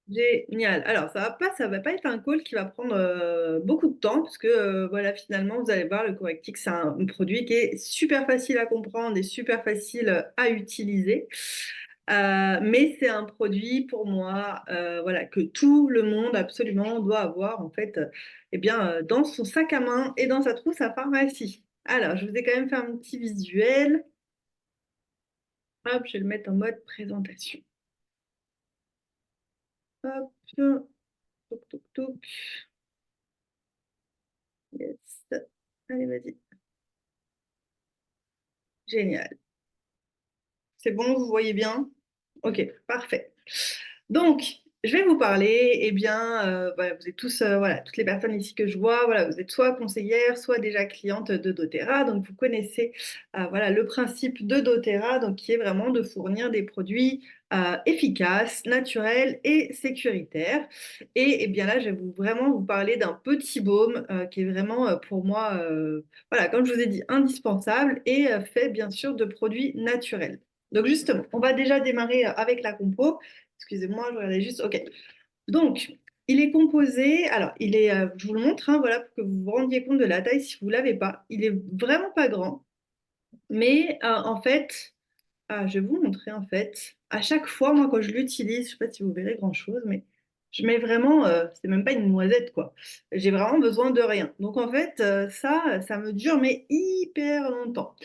Génial. Alors, ça va pas être un call qui va prendre beaucoup de temps parce que voilà, finalement, vous allez voir, le correctif, c'est un produit qui est super facile à comprendre et super facile à utiliser. Mais c'est un produit pour moi, voilà, que tout le monde absolument doit avoir en fait, eh bien, dans son sac à main et dans sa trousse à pharmacie. Alors, je vous ai quand même fait un petit visuel. Hop, je vais le mettre en mode présentation. Hop, toc, toc, toc. Yes. Allez, vas-y. Génial. C'est bon, vous voyez bien? Ok, parfait. Donc, je vais vous parler, eh bien, voilà, vous êtes tous, voilà, toutes les personnes ici que je vois, voilà, vous êtes soit conseillères, soit déjà clientes de doTERRA, donc vous connaissez, voilà, le principe de doTERRA, donc qui est vraiment de fournir des produits efficaces, naturels et sécuritaires. Et eh bien là, je vais vraiment vous parler d'un petit baume qui est vraiment pour moi, voilà, comme je vous ai dit, indispensable et fait bien sûr de produits naturels. Donc justement, on va déjà démarrer avec la compo. Excusez-moi, je regardais juste. OK. Donc, il est composé. Alors, je vous le montre, hein, voilà, pour que vous vous rendiez compte de la taille si vous ne l'avez pas. Il est vraiment pas grand. Mais en fait, je vais vous montrer en fait. À chaque fois, moi, quand je l'utilise, je ne sais pas si vous verrez grand-chose, mais je mets vraiment, c'est même pas une noisette, quoi. J'ai vraiment besoin de rien. Donc en fait, ça me dure, mais hyper longtemps.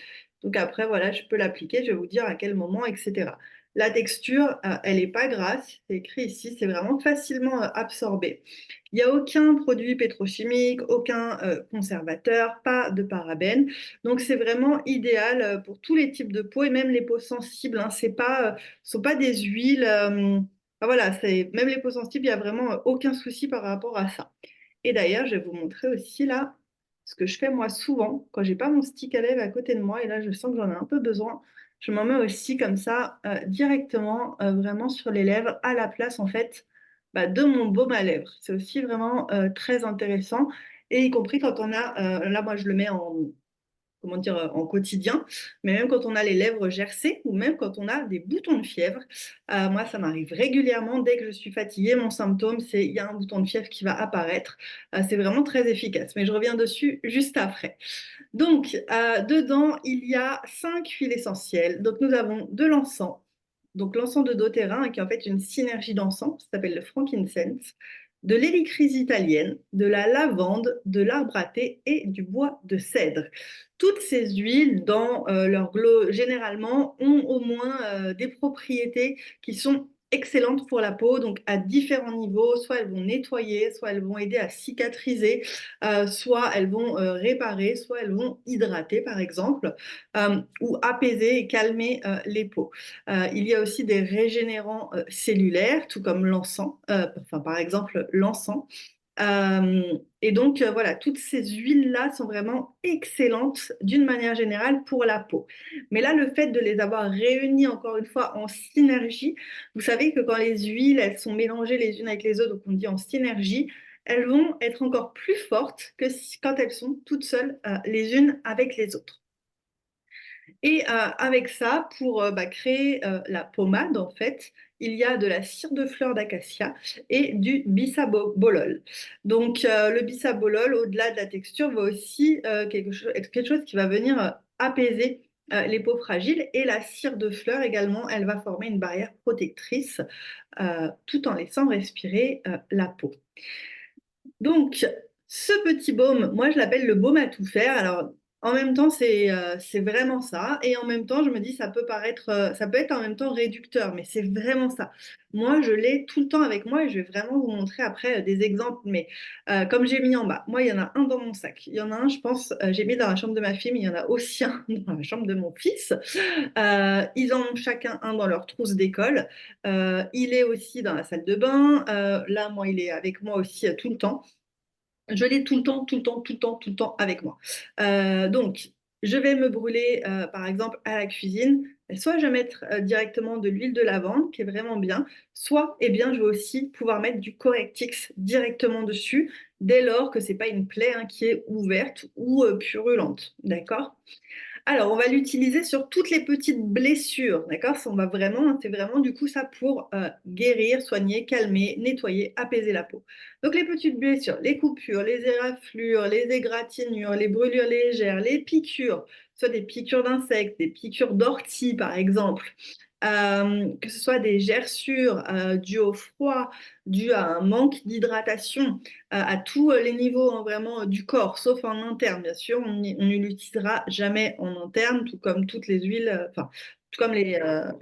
Donc après, voilà, je peux l'appliquer, je vais vous dire à quel moment, etc. La texture, elle n'est pas grasse, c'est écrit ici, c'est vraiment facilement absorbé. Il n'y a aucun produit pétrochimique, aucun conservateur, pas de parabènes. Donc c'est vraiment idéal pour tous les types de peau et même les peaux sensibles, hein. C'est pas, sont pas des huiles. Voilà, même les peaux sensibles, il n'y a vraiment aucun souci par rapport à ça. Et d'ailleurs, je vais vous montrer aussi là ce que je fais moi souvent quand j'ai pas mon stick à lèvres à côté de moi et là je sens que j'en ai un peu besoin. Je m'en mets aussi comme ça directement vraiment sur les lèvres à la place en fait de mon baume à lèvres. C'est aussi vraiment très intéressant et y compris quand on a, là moi je le mets en comment dire, en quotidien, mais même quand on a les lèvres gercées ou même quand on a des boutons de fièvre. Moi, ça m'arrive régulièrement. Dès que je suis fatiguée, mon symptôme, c'est il y a un bouton de fièvre qui va apparaître. C'est vraiment très efficace, mais je reviens dessus juste après. Donc, dedans, il y a 5 huiles essentielles. Donc, nous avons de l'encens. Donc, l'encens de doTERRA, hein, qui est en fait une synergie d'encens, ça s'appelle le frankincense, de l'hélicryse italienne, de la lavande, de l'arbre à thé et du bois de cèdre. Toutes ces huiles, dans leur glow, généralement, ont au moins des propriétés qui sont excellentes pour la peau, donc à différents niveaux. Soit elles vont nettoyer, soit elles vont aider à cicatriser, soit elles vont réparer, soit elles vont hydrater, par exemple, ou apaiser et calmer les peaux. Il y a aussi des régénérants cellulaires, tout comme l'encens, enfin, par exemple l'encens. Et donc, voilà, toutes ces huiles-là sont vraiment excellentes d'une manière générale pour la peau. Mais là, le fait de les avoir réunies, encore une fois, en synergie, vous savez que quand les huiles, elles sont mélangées les unes avec les autres, donc on dit en synergie, elles vont être encore plus fortes que quand elles sont toutes seules les unes avec les autres. Et avec ça, pour créer la pommade, en fait, il y a de la cire de fleur d'acacia et du bisabolol. Donc, le bisabolol, au-delà de la texture, va aussi quelque chose qui va venir apaiser les peaux fragiles. Et la cire de fleur également, elle va former une barrière protectrice tout en laissant respirer la peau. Donc, ce petit baume, moi je l'appelle le baume à tout faire. Alors, en même temps, c'est vraiment ça. Et en même temps, je me dis, ça peut être en même temps réducteur, mais c'est vraiment ça. Moi, je l'ai tout le temps avec moi et je vais vraiment vous montrer après des exemples. Mais comme j'ai mis en bas, moi, il y en a un dans mon sac. Il y en a un, je pense, j'ai mis dans la chambre de ma fille, mais il y en a aussi un dans la chambre de mon fils. Ils en ont chacun un dans leur trousse d'école. Il est aussi dans la salle de bain. Là, moi, il est avec moi aussi tout le temps. Je l'ai tout le temps, tout le temps, tout le temps, tout le temps avec moi. Donc, je vais me brûler, par exemple, à la cuisine. Soit je vais mettre directement de l'huile de lavande, qui est vraiment bien, soit, eh bien, je vais aussi pouvoir mettre du Correctix directement dessus, dès lors que c'est pas une plaie hein, qui est ouverte ou purulente. D'accord? Alors, on va l'utiliser sur toutes les petites blessures, d'accord? C'est vraiment du coup ça pour guérir, soigner, calmer, nettoyer, apaiser la peau. Donc, les petites blessures, les coupures, les éraflures, les égratignures, les brûlures légères, les piqûres, soit des piqûres d'insectes, des piqûres d'orties par exemple, que ce soit des gerçures dues au froid, dues à un manque d'hydratation, à tous les niveaux hein, vraiment du corps, sauf en interne, bien sûr. On ne l'utilisera jamais en interne, tout comme toutes les huiles, enfin, tout comme en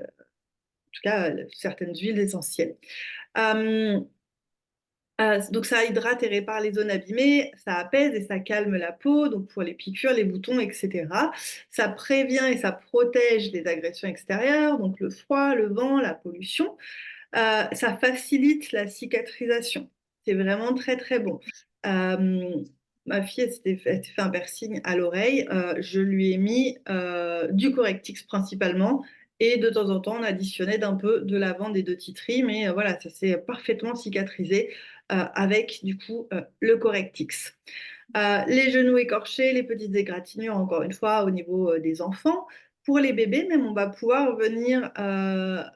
tout cas, certaines huiles essentielles. Euh, donc ça hydrate et répare les zones abîmées, ça apaise et ça calme la peau, donc pour les piqûres, les boutons, etc. Ça prévient et ça protège les agressions extérieures, donc le froid, le vent, la pollution. Ça facilite la cicatrisation. C'est vraiment très très bon. Euh, Ma fille, elle s'est fait un piercing à l'oreille. Je lui ai mis du Correctix principalement. Et de temps en temps, on additionnait d'un peu de lavande et de titri. Mais voilà, ça s'est parfaitement cicatrisé avec du coup le Correctix. Les genoux écorchés, les petites égratignures, encore une fois, au niveau des enfants. Pour les bébés, même, on va pouvoir venir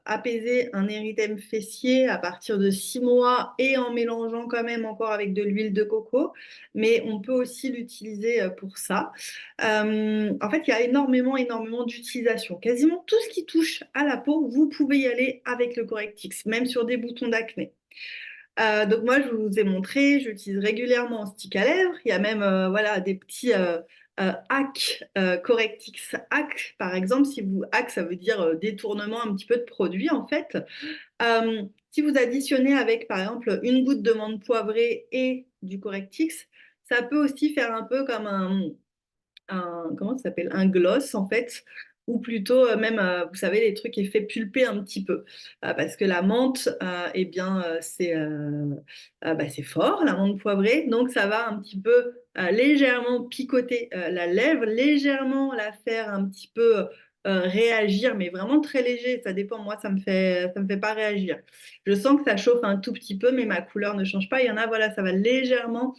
apaiser un érythème fessier à partir de 6 mois et en mélangeant quand même encore avec de l'huile de coco. Mais on peut aussi l'utiliser pour ça. En fait, il y a énormément d'utilisation. Quasiment tout ce qui touche à la peau, vous pouvez y aller avec le Correctix, même sur des boutons d'acné. Donc moi, je vous ai montré, j'utilise régulièrement un stick à lèvres. Il y a même voilà, des petits hacks, Correctix hack, par exemple. Si vous hack, ça veut dire détournement un petit peu de produit, en fait. Si vous additionnez avec, par exemple, une goutte de menthe poivrée et du Correctix, ça peut aussi faire un peu comme comment ça s'appelle? Un gloss en fait, ou plutôt même, vous savez, les trucs qui fait pulper un petit peu. Parce que la menthe, eh bien, c'est fort, la menthe poivrée, donc ça va un petit peu légèrement picoter la lèvre, légèrement la faire un petit peu réagir, mais vraiment très léger, ça dépend, moi ça me fait pas réagir. Je sens que ça chauffe un tout petit peu, mais ma couleur ne change pas. Il y en a, voilà, ça va légèrement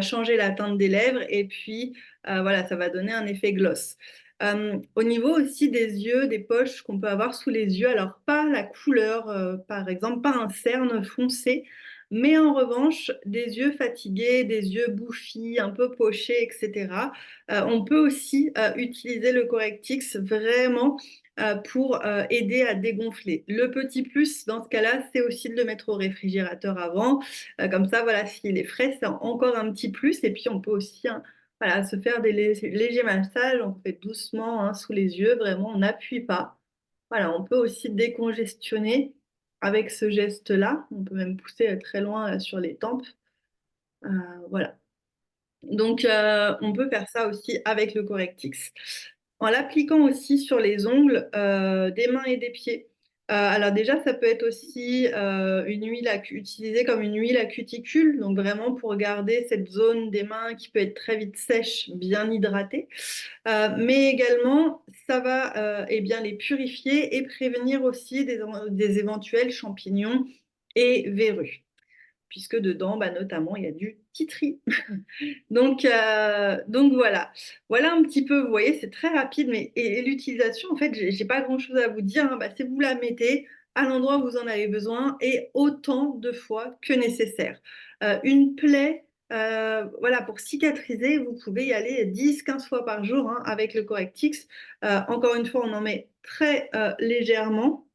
changer la teinte des lèvres, et puis voilà, ça va donner un effet gloss. Au niveau aussi des yeux, des poches qu'on peut avoir sous les yeux, alors pas la couleur, par exemple, pas un cerne foncé, mais en revanche, des yeux fatigués, des yeux bouffis, un peu pochés, etc. On peut aussi utiliser le Correctix vraiment pour aider à dégonfler. Le petit plus dans ce cas-là, c'est aussi de le mettre au réfrigérateur avant. Comme ça, voilà, s'il est frais, c'est encore un petit plus. Et puis, on peut aussi hein, voilà, se faire des légers massages, on fait doucement hein, sous les yeux, vraiment, on n'appuie pas. Voilà, on peut aussi décongestionner avec ce geste-là. On peut même pousser très loin sur les tempes. Euh, voilà. Donc, on peut faire ça aussi avec le Correctix. En l'appliquant aussi sur les ongles des mains et des pieds. Alors déjà, ça peut être aussi une huile utilisée comme une huile à cuticule, donc vraiment pour garder cette zone des mains qui peut être très vite sèche, bien hydratée. Mais également, ça va eh bien, les purifier et prévenir aussi des éventuels champignons et verrues, puisque dedans, bah, notamment, il y a du titri. Donc voilà. Voilà un petit peu, vous voyez, c'est très rapide, mais et l'utilisation, en fait, j'ai pas grand-chose à vous dire, hein. Bah, c'est vous la mettez à l'endroit où vous en avez besoin et autant de fois que nécessaire. Une plaie, voilà, pour cicatriser, vous pouvez y aller 10-15 fois par jour hein, avec le Correctix. Encore une fois, on en met très légèrement.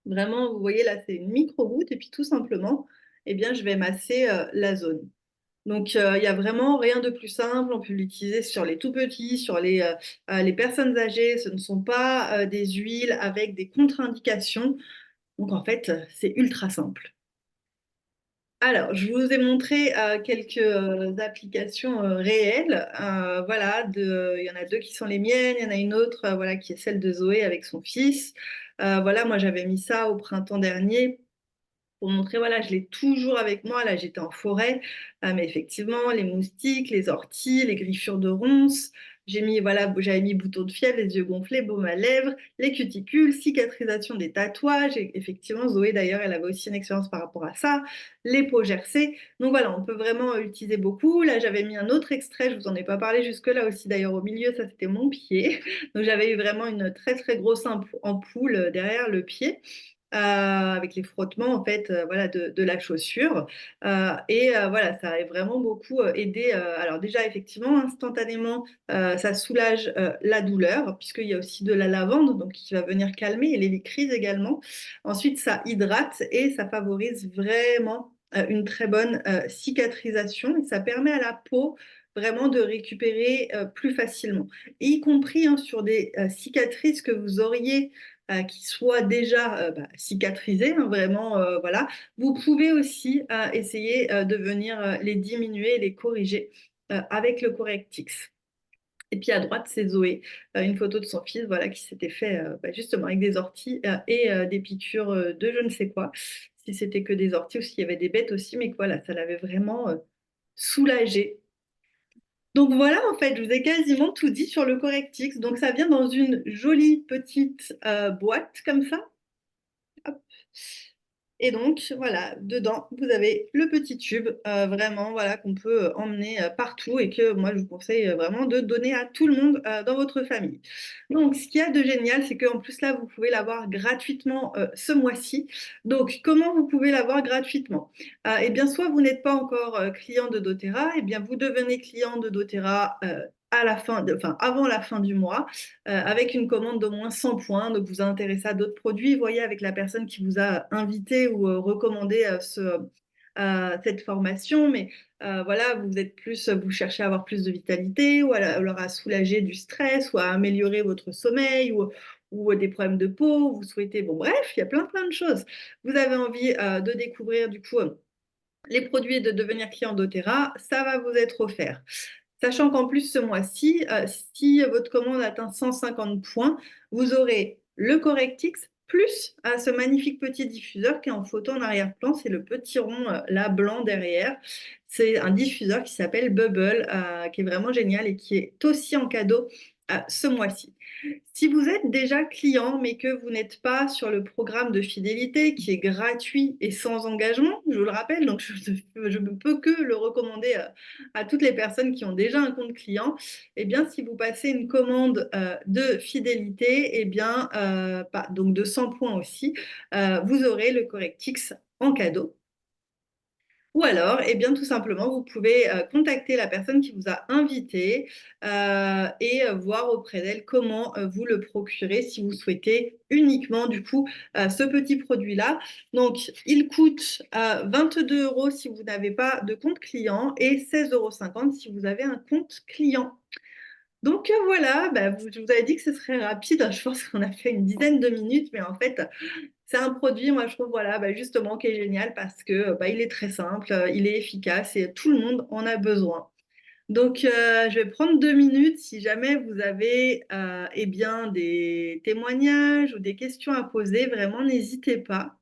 Vraiment, vous voyez, là, c'est une micro-goutte et puis tout simplement, eh bien, je vais masser la zone. Donc, il y a vraiment rien de plus simple. On peut l'utiliser sur les tout petits, sur les personnes âgées. Ce ne sont pas des huiles avec des contre-indications. Donc, en fait, c'est ultra simple. Alors, je vous ai montré quelques applications réelles. Voilà, il y en a deux qui sont les miennes. Il y en a une autre, voilà, qui est celle de Zoé avec son fils. Voilà, moi, j'avais mis ça au printemps dernier pour montrer, voilà, je l'ai toujours avec moi. Là, j'étais en forêt, mais effectivement, les moustiques, les orties, les griffures de ronces, J'ai mis, voilà, j'avais mis bouton de fièvre, les yeux gonflés, baume à lèvres, les cuticules, cicatrisation des tatouages. Et effectivement, Zoé, d'ailleurs, elle avait aussi une expérience par rapport à ça. Les peaux gercées. Donc voilà, on peut vraiment utiliser beaucoup. Là, j'avais mis un autre extrait, je vous en ai pas parlé jusque-là aussi. D'ailleurs, au milieu, ça, c'était mon pied. Donc j'avais eu vraiment une très, très grosse ampoule derrière le pied. Avec les frottements en fait voilà de la chaussure voilà ça a vraiment beaucoup aidé alors déjà effectivement instantanément ça soulage la douleur puisqu'il y a aussi de la lavande donc qui va venir calmer et l'hélicryse également. Ensuite ça hydrate et ça favorise vraiment une très bonne cicatrisation et ça permet à la peau vraiment de récupérer plus facilement, y compris hein, sur des cicatrices que vous auriez qui soient déjà cicatrisées, hein, vraiment, voilà. Vous pouvez aussi essayer de venir les diminuer et les corriger avec le Correctix. Et puis à droite, c'est Zoé, une photo de son fils, voilà, qui s'était fait justement avec des orties et des piqûres de je ne sais quoi. Si c'était que des orties ou s'il y avait des bêtes aussi, mais que voilà, ça l'avait vraiment soulagé. Donc voilà, en fait, je vous ai quasiment tout dit sur le Correctix. Donc ça vient dans une jolie petite boîte comme ça. Hop. Et donc, voilà, dedans, vous avez le petit tube, vraiment, voilà, qu'on peut emmener partout et que moi, je vous conseille vraiment de donner à tout le monde dans votre famille. Donc, ce qu'il y a de génial, c'est qu'en plus, là, vous pouvez l'avoir gratuitement ce mois-ci. Donc, comment vous pouvez l'avoir gratuitement? Eh bien, soit vous n'êtes pas encore client de doTERRA, eh bien, vous devenez client de doTERRA à la fin enfin, avant la fin du mois, avec une commande d'au moins 100 points. Donc, vous intéressez à d'autres produits. Vous voyez, avec la personne qui vous a invité ou recommandé cette formation, mais voilà, vous êtes plus, vous cherchez à avoir plus de vitalité, ou alors à soulager du stress, ou à améliorer votre sommeil, ou des problèmes de peau, vous souhaitez, bon bref, il y a plein de choses. Vous avez envie de découvrir du coup les produits et de devenir client doTERRA, ça va vous être offert. Sachant qu'en plus, ce mois-ci, si votre commande atteint 150 points, vous aurez le Correctix plus ce magnifique petit diffuseur qui est en photo en arrière-plan. C'est le petit rond là blanc derrière. C'est un diffuseur qui s'appelle Bubble, qui est vraiment génial et qui est aussi en cadeau ce mois-ci. Si vous êtes déjà client, mais que vous n'êtes pas sur le programme de fidélité qui est gratuit et sans engagement, je vous le rappelle, donc je ne peux que le recommander à toutes les personnes qui ont déjà un compte client, eh bien, si vous passez une commande de fidélité, eh bien, donc de 100 points aussi, vous aurez le Correctix en cadeau. Ou alors, eh bien, tout simplement, vous pouvez contacter la personne qui vous a invité et voir auprès d'elle comment vous le procurer si vous souhaitez uniquement, du coup, ce petit produit-là. Donc, il coûte 22 euros si vous n'avez pas de compte client et 16,50 € si vous avez un compte client. Donc voilà, je vous avais dit que ce serait rapide. Je pense qu'on a fait une dizaine de minutes, mais en fait, c'est un produit, moi je trouve, voilà, justement, qui est génial parce que il est très simple, il est efficace et tout le monde en a besoin. Donc, je vais prendre 2 minutes si jamais vous avez eh bien, des témoignages ou des questions à poser. Vraiment, n'hésitez pas.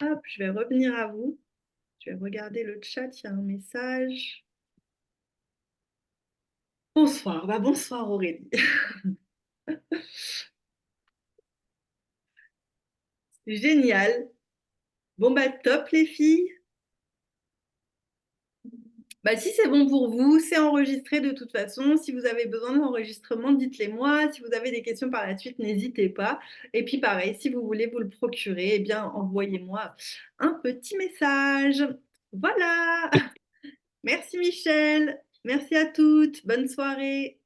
Hop, je vais revenir à vous. Je vais regarder le chat, il y a un message. Bonsoir, bonsoir Aurélie. Génial. Bon, top les filles. Si c'est bon pour vous, c'est enregistré de toute façon. Si vous avez besoin d'enregistrement, dites-les moi. Si vous avez des questions par la suite, n'hésitez pas. Et puis pareil, si vous voulez vous le procurer, eh bien envoyez-moi un petit message. Voilà. Merci Michel. Merci à toutes. Bonne soirée.